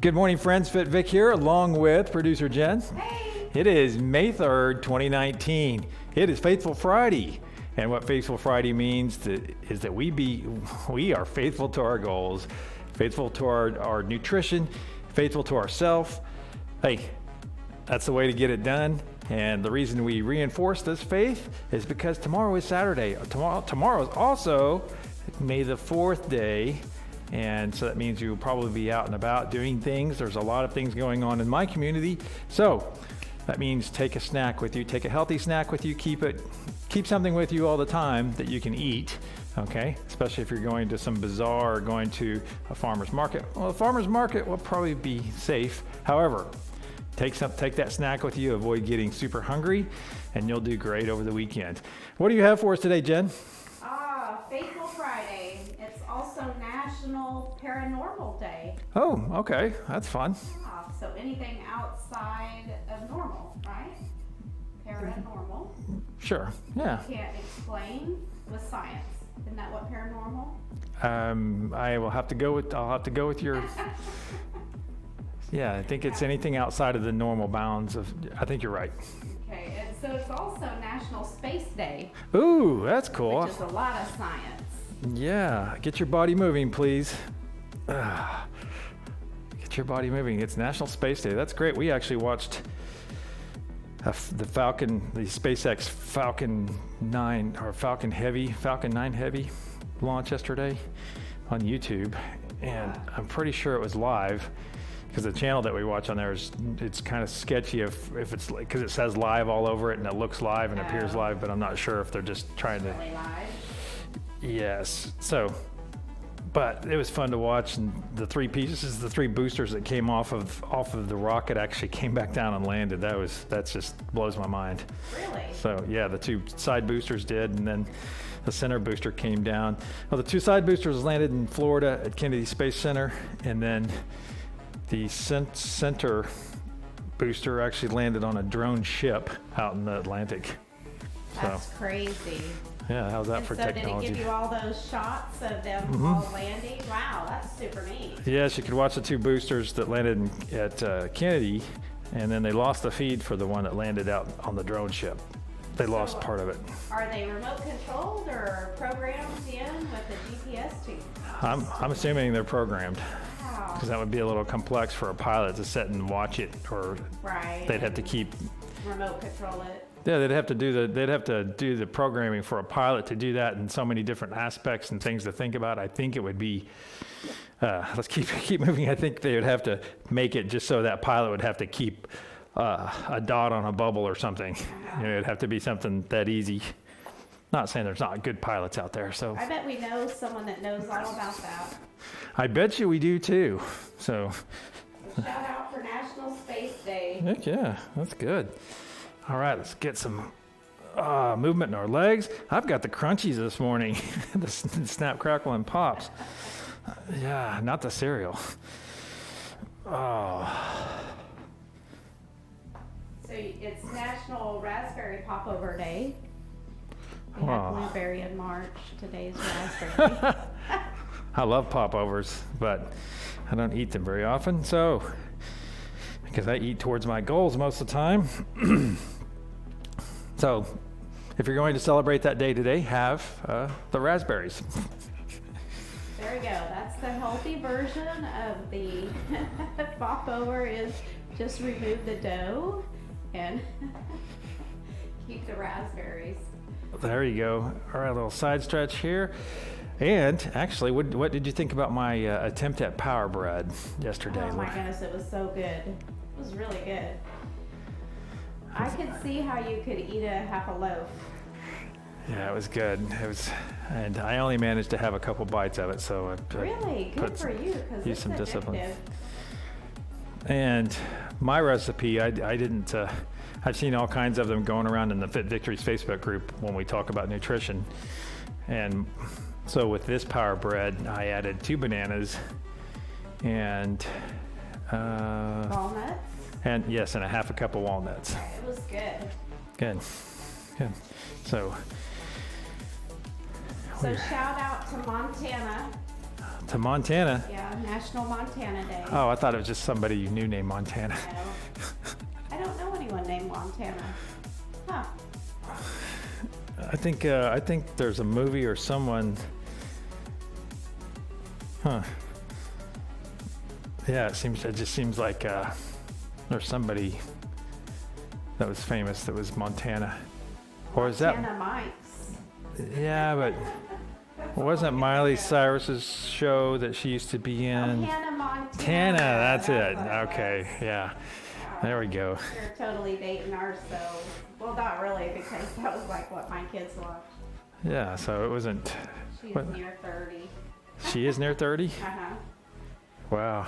Good morning, friends. FitVic here, along with producer Jen. Hey! It is May 3rd, 2019. It is Faithful Friday. And what Faithful Friday means is that we are faithful to our goals, faithful to our nutrition, faithful to ourselves. Hey, that's the way to get it done. And the reason we reinforce this faith is because tomorrow is Saturday. Tomorrow is also May the 4th day. And so that means you'll probably be out and about doing things. There's a lot of things going on in my community. So that means take a snack with you, take a healthy snack with you, keep something with you all the time that you can eat, okay? Especially if you're going to some bazaar or going to a farmer's market. Well, the farmer's market will probably be safe. However, take that snack with you, avoid getting super hungry, and you'll do great over the weekend. What do you have for us today, Jen? Faithful Friday. It's also National Paranormal Day. Oh, okay, that's fun. So anything outside of normal, right? Paranormal. Sure, yeah. You can't explain with science. Isn't that what paranormal? I'll have to go with your, yeah, I think it's anything outside of the normal bounds of, I think you're right. Okay, and so it's also National Space Day. Ooh, that's cool. Which is a lot of science. Yeah, get your body moving, please. Get your body moving. It's National Space Day. That's great. We actually watched the SpaceX Falcon 9 Heavy launch yesterday on YouTube, and I'm pretty sure it was live. Because the channel that we watch on there it's kind of sketchy if it's like, because it says live all over it and it looks live and appears live, but I'm not sure if they're just trying to. Really live? Yes. So, but it was fun to watch, and the three boosters that came off of the rocket actually came back down and landed. That just blows my mind. Really? So yeah, the two side boosters did, and then the center booster came down. Well, the two side boosters landed in Florida at Kennedy Space Center, and then the center booster actually landed on a drone ship out in the Atlantic. That's crazy. Yeah, how's that for technology? Did it give you all those shots of them all landing? Wow, that's super neat. Yes, you could watch the two boosters that landed at Kennedy, and then they lost the feed for the one that landed out on the drone ship. They lost part of it. Are they remote controlled or programmed in with the GPS too? I'm assuming they're programmed. Wow. Because that would be a little complex for a pilot to sit and watch it, or they'd have to keep remote control it. Yeah, they'd have to do the programming for a pilot to do that, and so many different aspects and things to think about. I think it would be let's keep moving. I think they would have to make it just so that pilot would have to keep a dot on a bubble or something. You know, it'd have to be something that easy. Not saying there's not good pilots out there. So I bet we know someone that knows all about that. I bet you we do too. So shout out for National Space Day. Heck yeah, that's good. All right, let's get some movement in our legs. I've got the crunchies this morning, the Snap, Crackle, and Pops. Yeah, not the cereal. Oh. So it's National Raspberry Popover Day. We Wow. had blueberry in March. Today's raspberry. I love popovers, but I don't eat them very often. So, because I eat towards my goals most of the time. So, if you're going to celebrate that day today, have the raspberries. There we go. That's the healthy version of the popover. Is just remove the dough and keep the raspberries. There you go. All right, a little side stretch here. And actually, what did you think about my attempt at power bread yesterday? Oh my goodness, it was so good. It was really good. I could see how you could eat half a loaf. Yeah, it was good. And I only managed to have a couple bites of it, so Really good for you, because it's some addictive. discipline. And my recipe, I didn't. I've seen all kinds of them going around in the Fit Victories Facebook group when we talk about nutrition. And so with this power bread, I added 2 bananas and Walnuts? And yes, and a half a cup of walnuts. It was good. Good. So shout out to Montana. to Montana. Yeah, National Montana Day. Oh, I thought it was just somebody you knew named Montana. No. I don't know anyone named Montana. Huh. I think there's a movie or someone. Huh. Yeah, it just seems like there's somebody that was famous that was Montana. Or is that? Montana Mike's. Yeah, but wasn't Miley Cyrus's show that she used to be in? Hannah Montana. Tana, that's it. what Okay, was. yeah. There we go. You're totally dating ourselves. Well, not really, because that was like what my kids watched. Yeah, so it wasn't. She's What? near 30. She is near 30? Uh-huh. Wow.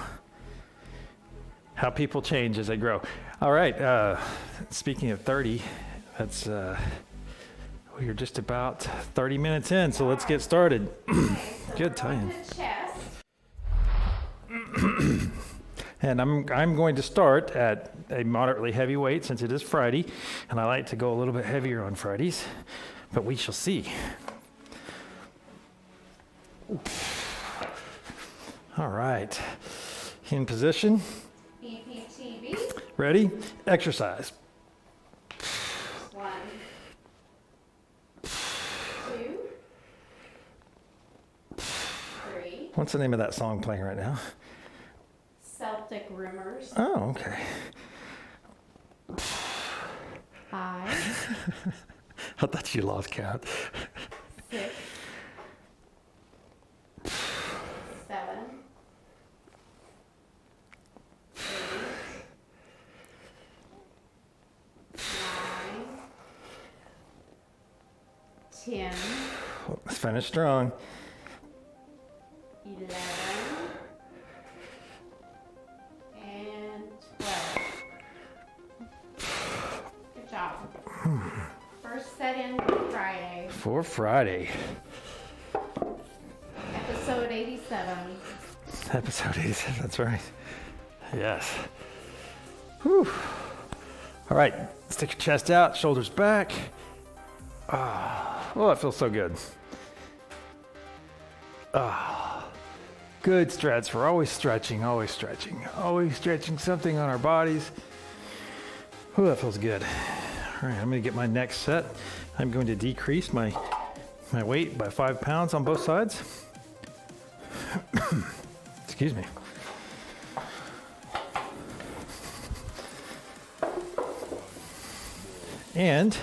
How people change as they grow. All right, speaking of 30, that's we are just about 30 minutes in, so let's get started. Okay, so Good we're time. going to chest. And I'm going to start at a moderately heavy weight since it is Friday, and I like to go a little bit heavier on Fridays, but we shall see. All right, in position, BPTV. ready, exercise. 1, 2, 3. What's the name of that song playing right now? Celtic Rumors. Oh, okay. 5, I thought you lost count. 6, 7, 8, 9, 10, Let's finish strong. 11, and 12. Good job. First set in for Friday, For Friday, episode 87. episode 87, that's right. Yes. Whew. All right, stick your chest out, shoulders back. Oh, that feels so good. Good stretch. We're always stretching, always stretching, always stretching something on our bodies. Oh, that feels good. All right, I'm going to get my next set. I'm going to decrease my weight by 5 pounds on both sides. Excuse me. And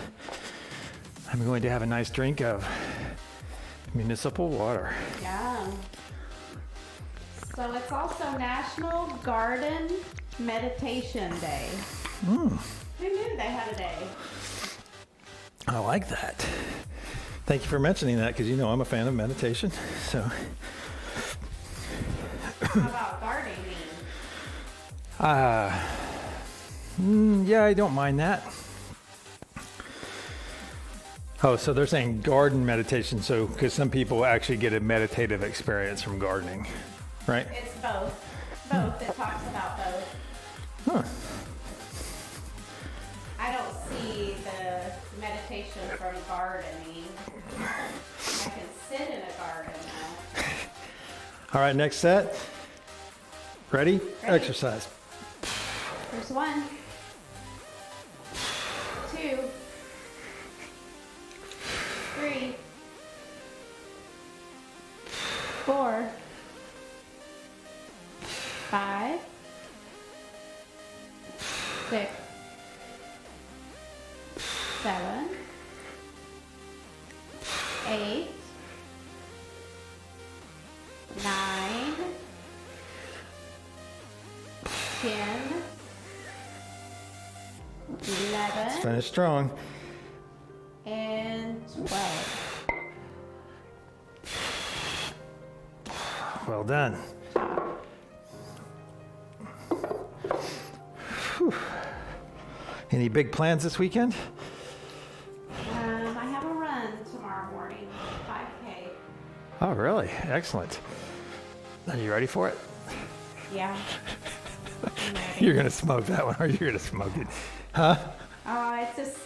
I'm going to have a nice drink of municipal water. Yeah. So it's also National Garden Meditation Day. Who knew they had a day? I like that. Thank you for mentioning that because you know I'm a fan of meditation. So, How about gardening? Yeah, I don't mind that. Oh, so they're saying garden meditation. So, because some people actually get a meditative experience from gardening, right? It's both. Both. It talks about both. Huh. I don't see the meditation from gardening. I can sit in a garden now. All right, next set. Ready? Exercise. There's 1, 2, 3, 4, 5, 6, 7, 8, 9, 10, 11, Finish strong. and 12. Well done. Whew. Any big plans this weekend? I have a run tomorrow morning, 5K. Oh, really? Excellent. Are you ready for it? Yeah. I'm ready. You're going to smoke that one, or you're going to smoke it. Huh? It's just,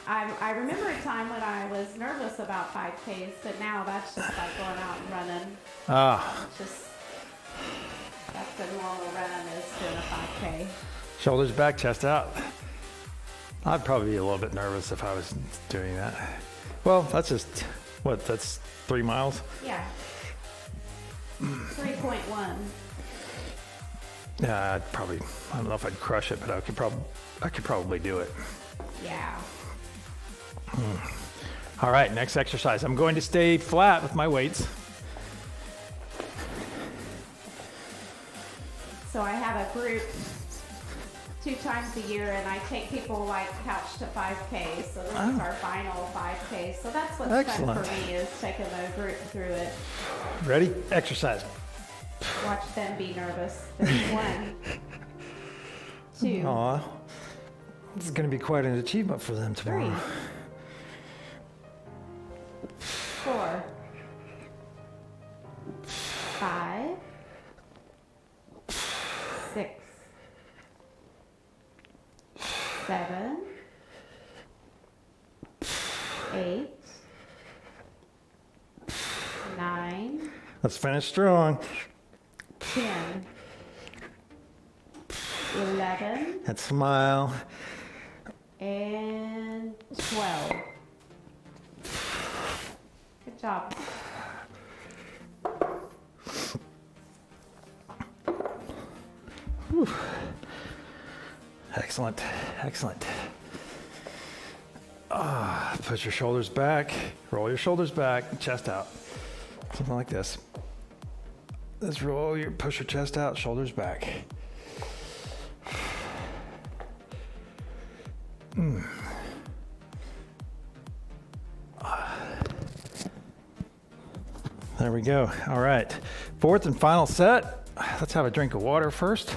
I remember a time when I was nervous about 5Ks, but now that's just like going out and running. Ah, Just, that's the normal run is doing a 5K. shoulders back, chest out. I'd probably be a little bit nervous if I was doing that. Well, that's just, what, that's 3 miles? Yeah. 3.1. Yeah, I don't know if I'd crush it, but I could probably do it. Yeah. All right, next exercise. I'm going to stay flat with my weights. So I have a group 2 times a year, and I take people like couch to 5K. So this is our final 5K. So that's what's Excellent. fun for me, is taking the group through it. Ready? Exercise. Watch them be nervous. There's 1, 2, Aw, this is going to be quite an achievement for them 3, tomorrow. 4, 5, 6, 7, 8, 9, Let's finish strong. 10, 11, And smile. and 12. Good job. Whew. Excellent, excellent. Put your shoulders back, roll your shoulders back, chest out. Something like this. Let's push your chest out, shoulders back. There we go. All right. 4th and final set. Let's have a drink of water first.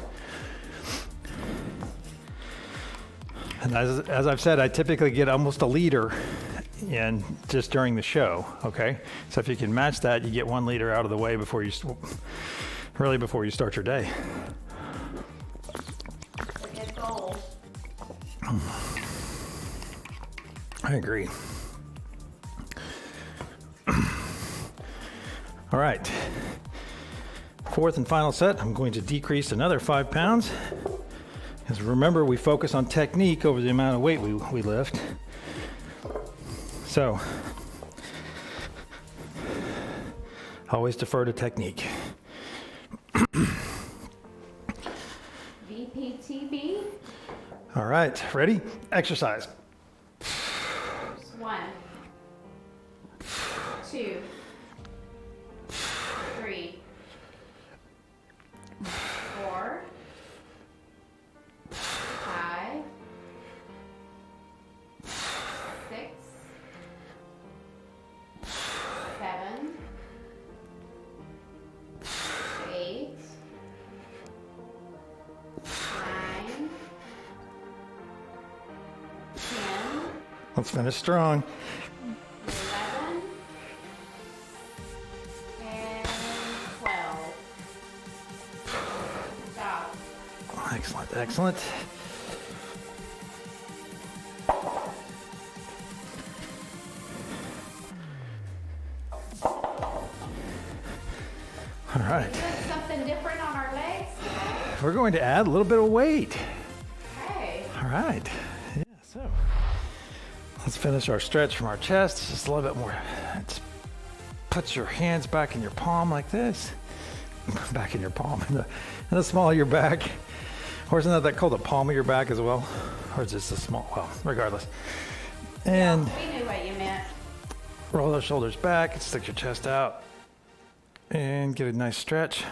And as I've said, I typically get almost a liter in just during the show, okay? So if you can match that, you get 1 liter out of the way before you start your day. It's a good goal. I agree. All right. 4th and final set, I'm going to decrease another 5 pounds. Because remember, we focus on technique over the amount of weight we lift. So, always defer to technique. VPTB. All right, ready? Exercise. 1, 2, 3, 4, 5, 6, 7, 8, 9, 10, Let's finish strong. 11, and 12. Good job. Excellent, excellent. All right, Doing something different on our legs today? we're going to add a little bit of weight. Okay. All right, yeah, so let's finish our stretch from our chest. Just a little bit more. Just put your hands back in your palm like this. Back in your palm, in the small of your back. Or isn't that called the palm of your back as well? Or is it just a small, well, regardless. And We knew what you meant. roll those shoulders back, stick your chest out, and get a nice stretch.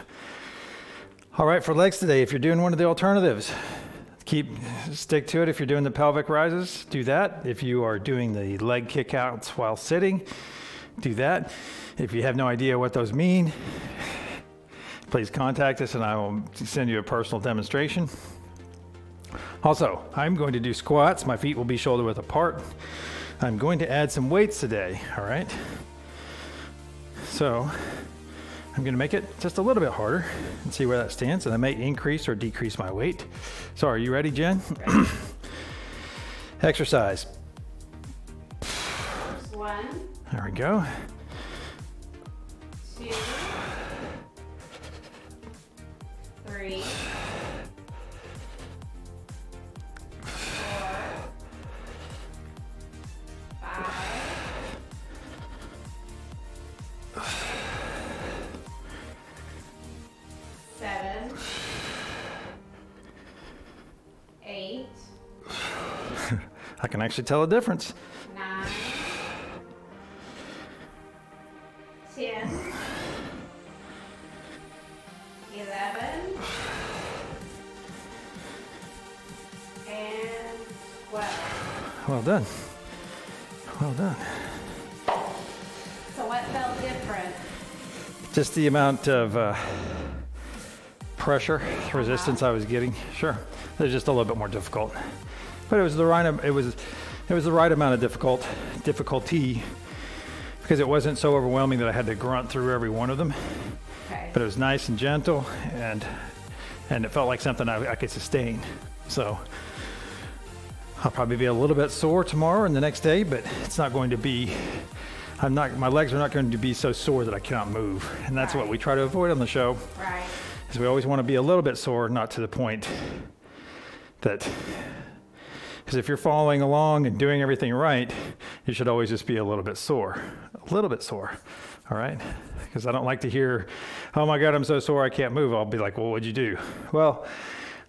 All right, for legs today, if you're doing one of the alternatives, stick to it. If you're doing the pelvic rises, do that. If you are doing the leg kickouts while sitting, do that. If you have no idea what those mean, please contact us and I will send you a personal demonstration. Also, I'm going to do squats. My feet will be shoulder width apart. I'm going to add some weights today, all right? So I'm going to make it just a little bit harder and see where that stands, and I may increase or decrease my weight. So are you ready, Jen? Ready. Exercise. First 1, There we go. 2, 3, 4, 5, 7, 8, I can actually tell a difference. 9, 10, 11, and 12. Well done. Well done. So what felt different? Just the amount of pressure, resistance I was getting. Sure, it was just a little bit more difficult, but it was the right. It was the right amount of difficulty because it wasn't so overwhelming that I had to grunt through every one of them. Okay. But it was nice and gentle, and it felt like something I could sustain. So I'll probably be a little bit sore tomorrow and the next day, but it's not going to be. My legs are not going to be so sore that I cannot move, and that's what we try to avoid on the show. Right. Is we always want to be a little bit sore, not to the point that. Because if you're following along and doing everything right, you should always just be a little bit sore. All right? Because I don't like to hear, oh my God, I'm so sore I can't move. I'll be like, well, what'd you do? Well,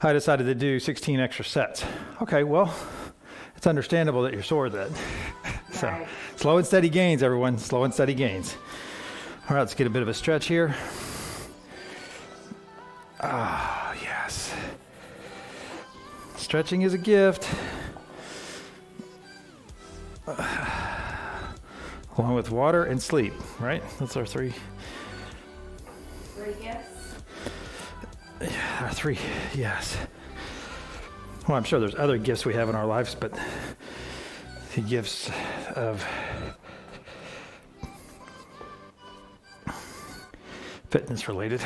I decided to do 16 extra sets. Okay, well, it's understandable that you're sore then. So Right. slow and steady gains, everyone. Slow and steady gains. All right, let's get a bit of a stretch here. Ah, yes. Stretching is a gift. Along with water and sleep, right? That's our three. 3 gifts. Our three, yes. Well, I'm sure there's other gifts we have in our lives, but the gifts of fitness related.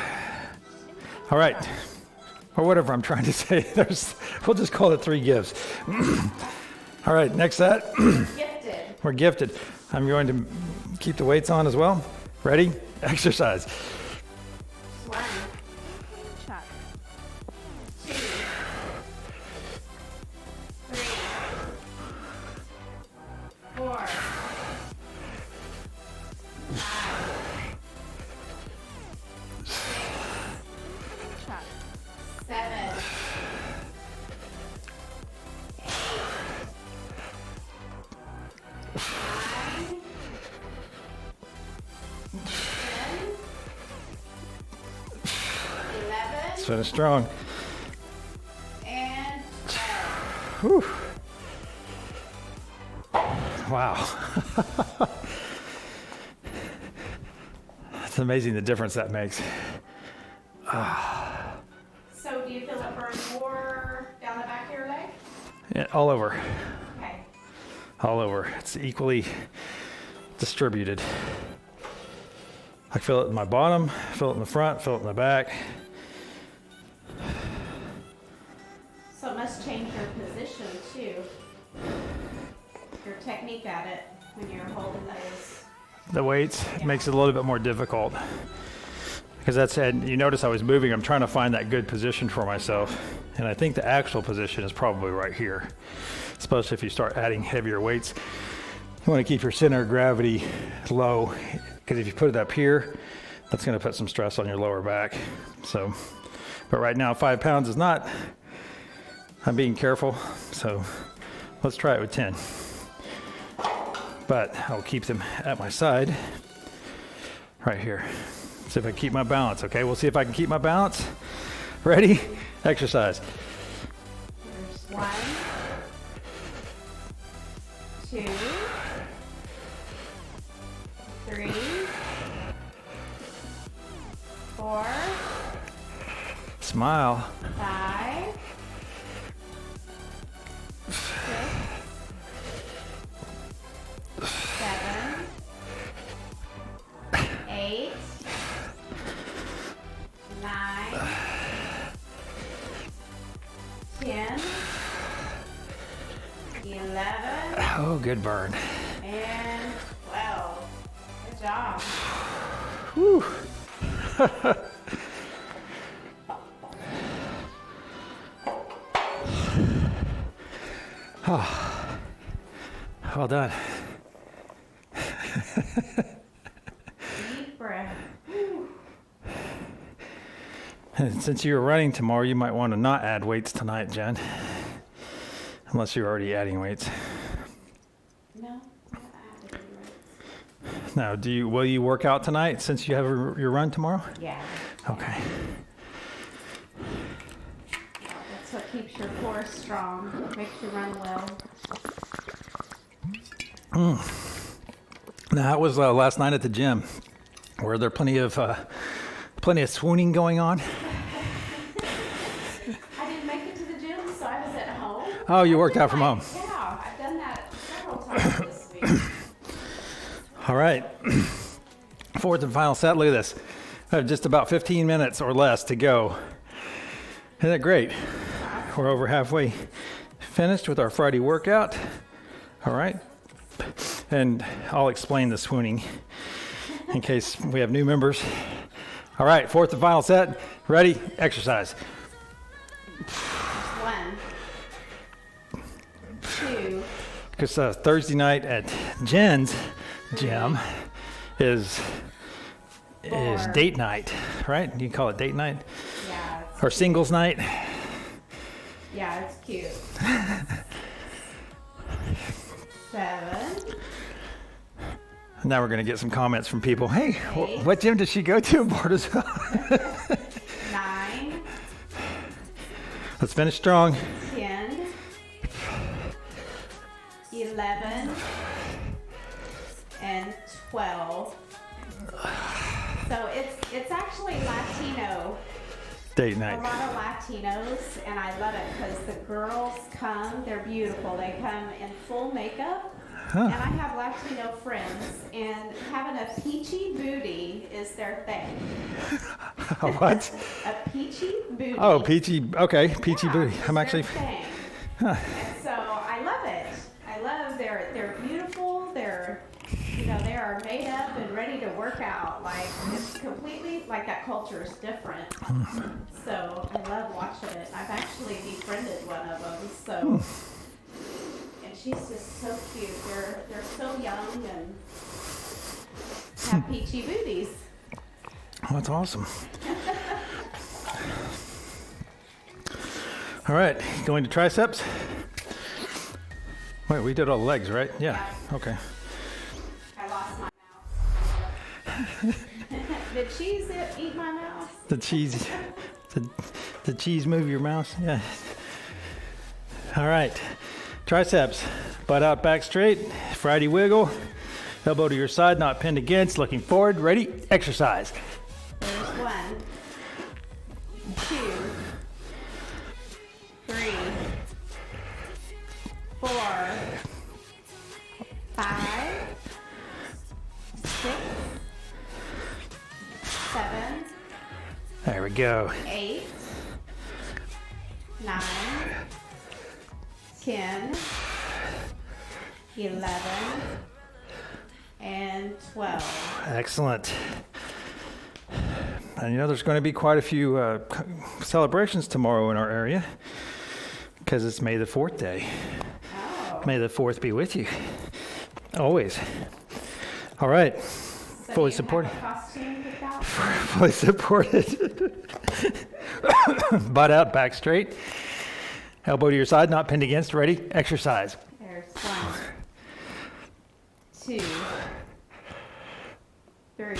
All right. Or whatever I'm trying to say. We'll just call it 3 gifts. All right, next set. Gifted. We're gifted. I'm going to keep the weights on as well. Ready? Exercise. 1, shot. 2, 3, 4, 5, 6, 7, 8, 9, 10, 11, Let's finish strong. and 12. Whew. Wow. It's amazing the difference that makes. So do you feel it burn more down the back of your leg? Yeah, all over. Okay. All over. It's equally distributed. I feel it in my bottom, feel it in the front, feel it in the back. So it must change your position too. Your technique at it when you're holding those. The weights makes it a little bit more difficult. Because that's, and you notice I was moving, I'm trying to find that good position for myself. And I think the actual position is probably right here. Especially if you start adding heavier weights. You want to keep your center of gravity low, because if you put it up here, that's going to put some stress on your lower back. So, but right now 5 pounds is not, I'm being careful. So let's try it with 10. But I'll keep them at my side right here. See if I can keep my balance. Okay, we'll see if I can keep my balance. Ready? Exercise. There's 1, 2, 3, 4, Smile. 5, 6, 7, 8, 9, 10, 11, Oh, good burn. and 12. Good job. Whew. Oh, well done. Deep breath. And since you're running tomorrow, you might want to not add weights tonight, Jen. Unless you're already adding weights. No, I'm not adding weights. Now, will you work out tonight since you have your run tomorrow? Yeah. Okay. That's what keeps your core strong, makes you run well. Now, that was last night at the gym. Were there plenty of swooning going on? I didn't make it to the gym, so I was at home. Oh, you worked out from home. Yeah, I've done that several times this week. All right. Fourth and final set. Look at this. I have just about 15 minutes or less to go. Isn't that great? We're over halfway finished with our Friday workout. All right. And I'll explain the swooning in case we have new members. All right, fourth and final set. Ready? Exercise. 1, 2. Because Thursday night at Jen's gym is 4. date night, right? You can call it date night Yeah, or singles night. yeah, it's cute. 7. Now we're going to get some comments from people. Hey, 8. what gym does she go to in Bartlesville? 9, Let's finish strong. 10, 11, and 12. So it's actually Latino. Date A night. lot of Latinos, and I love it because the girls come, they're beautiful. They come in full makeup. And I have Latino friends, and having a peachy booty is their thing. What? A peachy booty. Oh, peachy. Okay, peachy Yeah, booty. is I'm their actually. thing. Huh. And so I love it. I love they're beautiful. They're they are made up and ready to work out. Like it's completely like that culture is different. So I love watching it. I've actually befriended one of them. So. And she's just so cute. They're so young and have peachy booties. Oh, that's awesome. All right, going to triceps. Wait, we did all the legs, right? Yeah. Okay. I lost my mouse. Did cheese eat my mouse? The cheese. The cheese move your mouse. Yeah. All right. Triceps. Butt out, back straight. Friday wiggle. Elbow to your side, not pinned against. Looking forward. Ready? Exercise. There's 1, 2, 3, 4, 5, 6, 7, There we go. 8, 9, 10, 11, and 12. Excellent. And there's going to be quite a few celebrations tomorrow in our area because it's May the 4th day. Oh. May the 4th be with you. Always. All right. So Fully you supported. have a costume picked out? Fully supported. Butt out, back straight. Elbow to your side, not pinned against. Ready? Exercise. There's 1, 2, 3,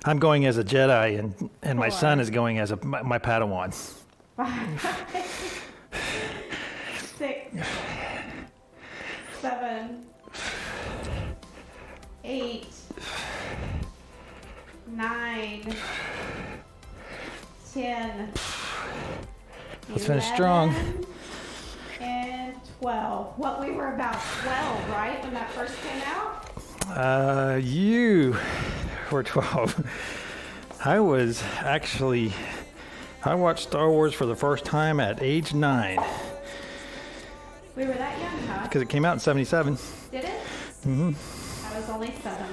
I'm going as a Jedi, and my 4. son is going as my Padawan. 5, 6, 7, 8, 9, 10. Let's finish strong. 11, and 12. What, we were about 12, right, when that first came out? You were 12. I watched Star Wars for the first time at age 9 We were that young, huh? because it came out in 77. Did it? Mm-hmm. I was only 7.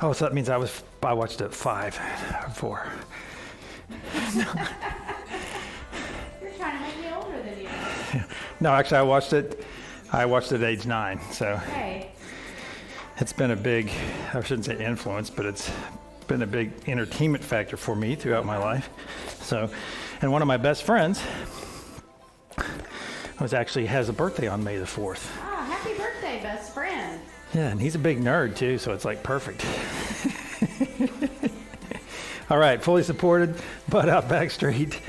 Oh, so that means I watched it 5 or 4. You're trying to make me older than you. No, actually, I watched it at age 9. So Okay. it's been a big, I shouldn't say influence, but it's been a big entertainment factor for me throughout my life. So, and one of my best friends has a birthday on May the 4th. Ah, happy birthday, best friend. Yeah, and he's a big nerd too, so it's like perfect. All right, fully supported, butt out, back straight,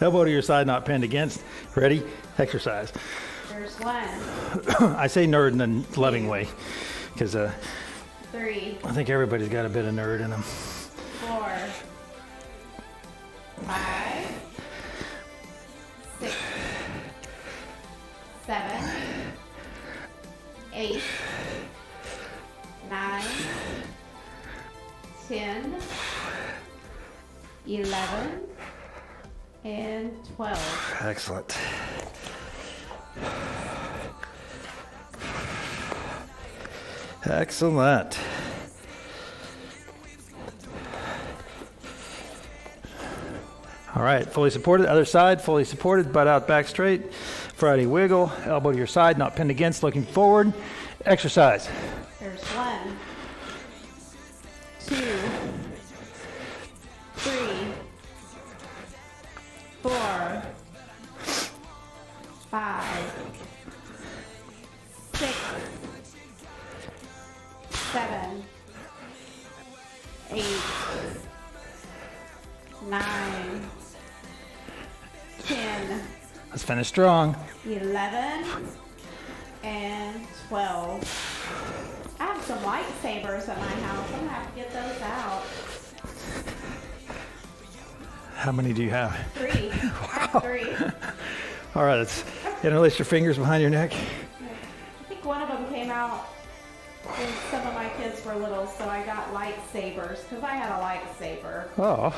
elbow to your side, not pinned against. Ready? Exercise. There's 1, I say nerd in a loving way, because 3, I think everybody's got a bit of nerd in them. 4, 5, 6, 7, 8, 9, 10, 11, and 12. Excellent. Excellent. All right, fully supported. Other side, fully supported, butt out, back straight. Friday wiggle, elbow to your side, not pinned against, looking forward. Exercise. There's 1, 2, 3, 4, 5, 6, 7, 8, 9, 10, Let's finish strong. 11, and 12. I have some lightsabers at my house. I'm gonna have to get those out. How many do you have? 3. I have 3. All right, let's interlace your fingers behind your neck. I think one of them came out when some of my kids were little, so I got lightsabers because I had a lightsaber. Oh,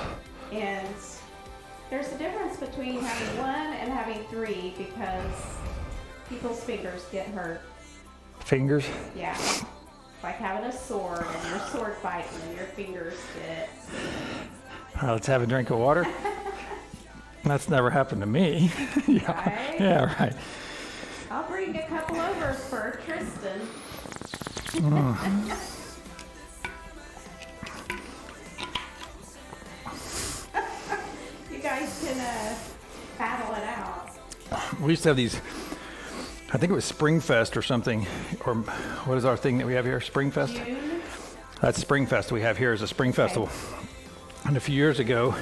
And there's a difference between having 1 and having 3 because people's fingers get hurt. fingers. Yeah. It's like having a sword and you're sword fighting and your fingers get. All right, let's have a drink of water. That's never happened to me. Yeah. Right? Yeah, right. I'll bring a couple over for Tristan. You guys can battle it out. We used to have these, I think it was Springfest or something, or what is our thing that we have here? Springfest? June. That's Springfest we have here is a spring festival. And a few years ago,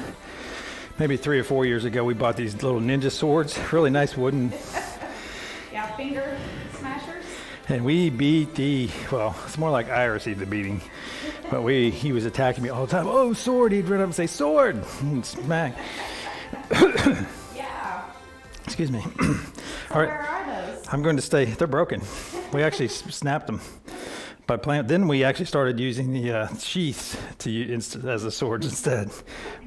maybe 3 or 4 years ago, we bought these little ninja swords, really nice wooden, Yeah, finger smashers. and we beat well, it's more like Iris did the beating, but he was attacking me all the time. Oh, sword, he'd run up and say, sword, and smack. Yeah. Excuse me. So All right. where are those? I'm going to stay. They're broken. We actually snapped them by playing. Then we actually started using the sheaths to use as the swords instead.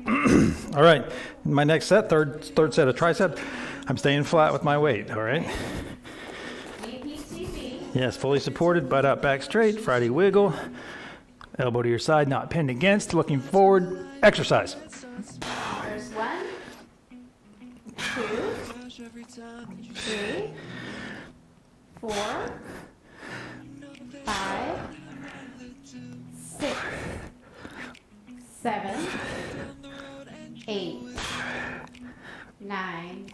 All right. My next set, third set of tricep. I'm staying flat with my weight. All right. BPTV. Yes, fully supported. Butt out, back straight. Friday wiggle. Elbow to your side, not pinned against. Looking forward. Exercise. There's 1, 2, 3, 4, 5, 6, 7, 8, 9,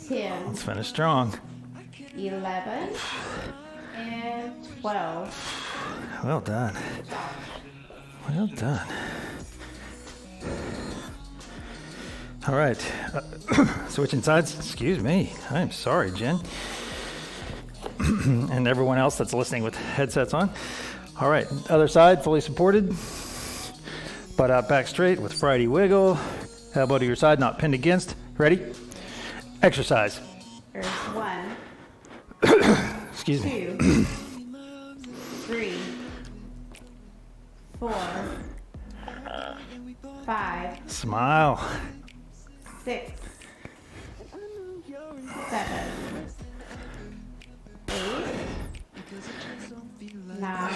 10, Let's finish strong. 11, and 12. Well done. Well done. All right. Switching sides. Excuse me. I'm sorry, Jen. And everyone else that's listening with headsets on. All right. Other side, fully supported. Butt out, back straight with Friday wiggle. Elbow to your side, not pinned against. Ready? Exercise. There's 1, Excuse me. 2, 3, 4, 5, Smile. 6, 7, 8, 9,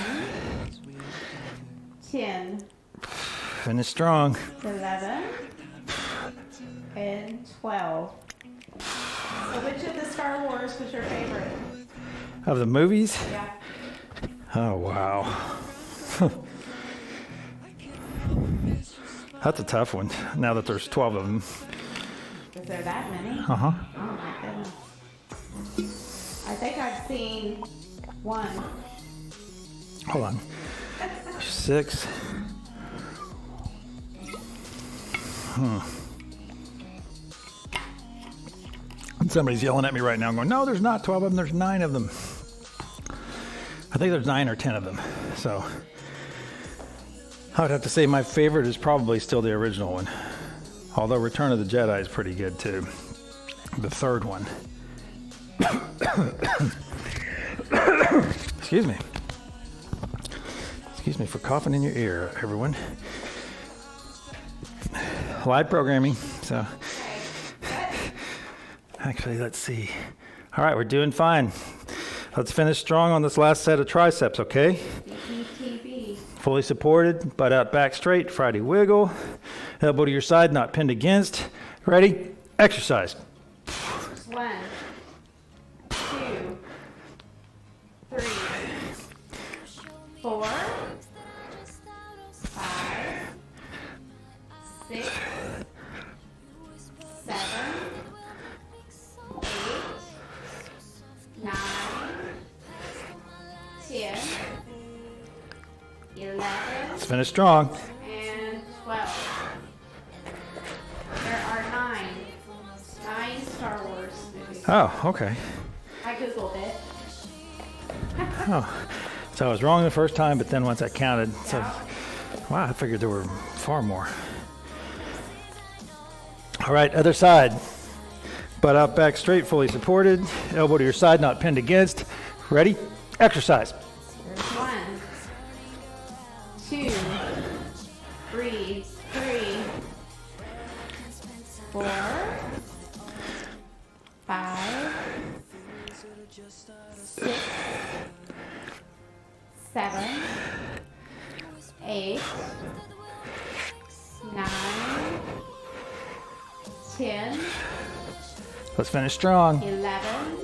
10, Finish strong. 11, and 12. Star Wars was your favorite? Of the movies? Yeah. Oh, wow. That's a tough one, now that there's 12 of them. Is there that many? Uh-huh. Oh my goodness. I think I've seen one. Hold on. 6. Somebody's yelling at me right now going, no, there's not 12 of them, there's 9 of them. I think there's 9 or 10 of them. So I would have to say my favorite is probably still the original one. Although Return of the Jedi is pretty good too. The third one. Excuse me. Excuse me for coughing in your ear, everyone. Live programming, so. Actually, let's see. All right, we're doing fine. Let's finish strong on this last set of triceps, okay? BTB. Fully supported, butt out, back straight, Friday wiggle. Elbow to your side, not pinned against. Ready? Exercise. 1, 2, 3, 4, 5, 6, 7, 8, 9, 10, 11, Let's finish strong. and 12. There are 9 Star Wars movies. Oh, okay. I googled it. Oh, so I was wrong the first time, but then once I counted, so Yeah. wow, I figured there were far more. All right, other side. Butt out, back straight, fully supported. Elbow to your side, not pinned against. Ready? Exercise. There's 1, 2, 3, 4, 5, 6, 7, 8, 9, 10, Let's finish strong. 11,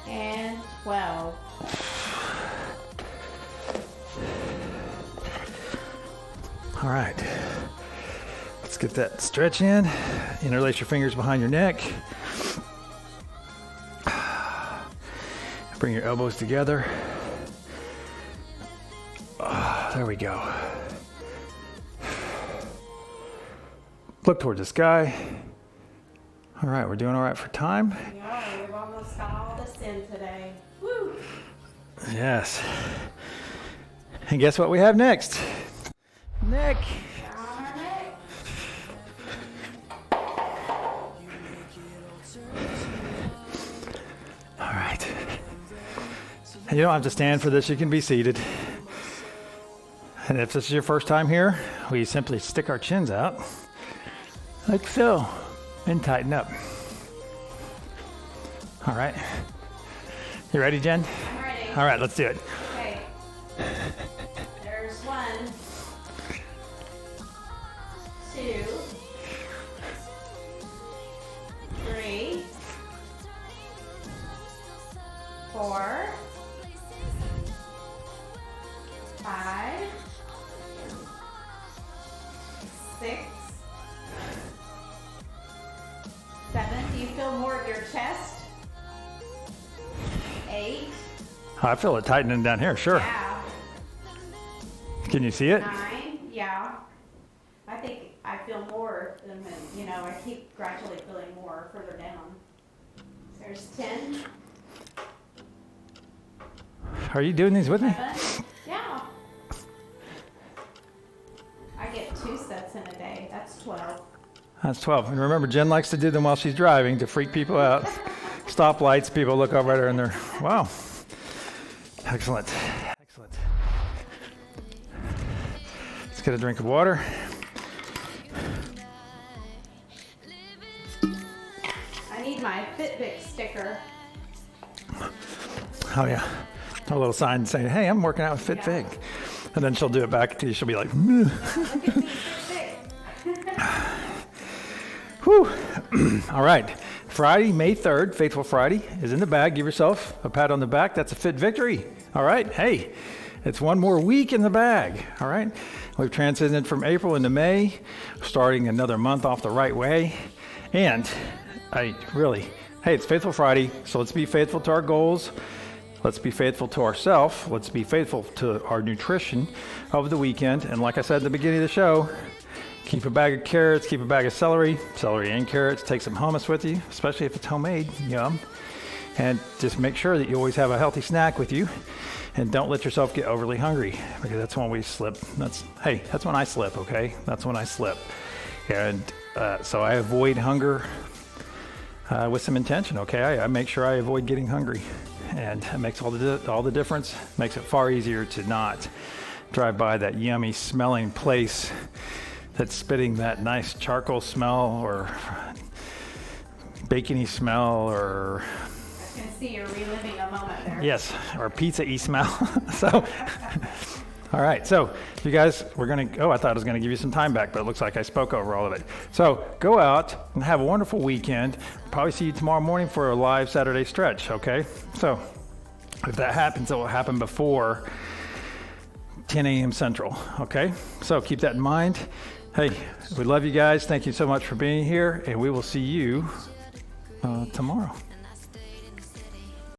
and 12. All right. Let's get that stretch in. Interlace your fingers behind your neck. Bring your elbows together. There we go. Look towards the sky. All right, we're doing all right for time. Yeah, we've almost got all this in today. Woo! Yes. And guess what we have next? Neck. Down our neck. All right. And you don't have to stand for this, you can be seated. And if this is your first time here, we simply stick our chins out, like so, and tighten up. All right. You ready, Jen? I'm ready. All right, let's do it. Okay. There's 1, 2, 3, 4, 5, 6, 7. Do you feel more of your chest? 8. I feel it tightening down here, sure. Yeah. Can you see it? 9. Yeah. I think I feel more than, I keep gradually feeling more further down. There's 10. Are you doing these with me? 7. Yeah. I get 2 sets in a day. That's 12. That's 12. And remember, Jen likes to do them while she's driving to freak people out. Stoplights, people look over at her and they're, wow. Excellent. Excellent. Let's get a drink of water. I need my FitVic sticker. Oh, yeah. A little sign saying, hey, I'm working out with FitVic. And then she'll do it back to you. She'll be like, "Meh." Look at me, FitVic. Whew. All right. Friday, May 3rd, Faithful Friday is in the bag. Give yourself a pat on the back. That's a fit victory. All right. Hey, it's one more week in the bag. All right. We've transitioned from April into May, starting another month off the right way. And hey, it's Faithful Friday. So let's be faithful to our goals. Let's be faithful to ourselves. Let's be faithful to our nutrition over the weekend. And like I said at the beginning of the show, keep a bag of carrots, keep a bag of celery and carrots. Take some hummus with you, especially if it's homemade. Yum. And just make sure that you always have a healthy snack with you. And don't let yourself get overly hungry, because that's when we slip. That's when I slip, okay? That's when I slip. And so I avoid hunger with some intention, okay? I make sure I avoid getting hungry. And it makes all the difference. Makes it far easier to not drive by that yummy smelling place that's spitting that nice charcoal smell or bacony smell or... I can see you're reliving a moment there. Yes, or pizza-y smell. So, all right. So, you guys, I thought I was going to give you some time back, but it looks like I spoke over all of it. So, go out and have a wonderful weekend. Probably see you tomorrow morning for a live Saturday stretch, okay? So, if that happens, it will happen before 10 a.m. Central, okay? So, keep that in mind. Hey, we love you guys. Thank you so much for being here, and we will see you tomorrow.